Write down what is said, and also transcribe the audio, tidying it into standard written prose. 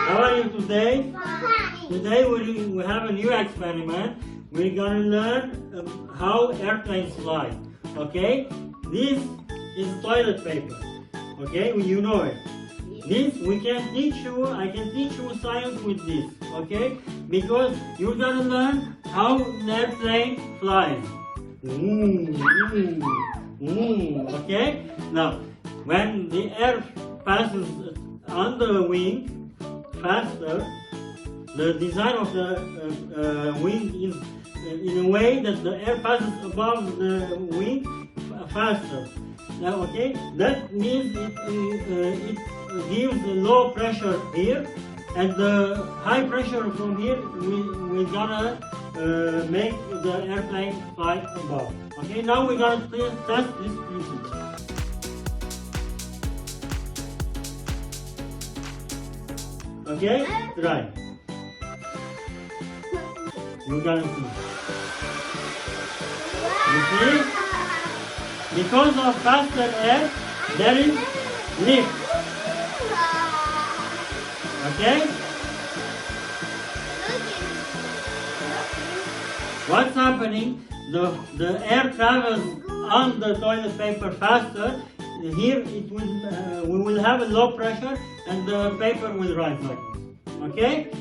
How are you today? Today we have a new experiment. We're gonna learn how airplanes fly. Okay? This is toilet paper. Okay? You know it. This we can teach you. I can teach you science with this. Okay? Because you're gonna learn how an airplane flies. Okay? Now, when the air passes under the wing faster, the design of the wing is in a way that the air passes above the wing faster. Now, okay, that means it gives a low pressure here, and the high pressure from here we're gonna make the airplane fly above. Okay, now we're gonna test this principle. Okay, try. You're gonna see. You see? Because of faster air, there is lift. Okay? What's happening? The air travels on the toilet paper faster. Here we will have a low pressure and the paper will rise like this. Okay?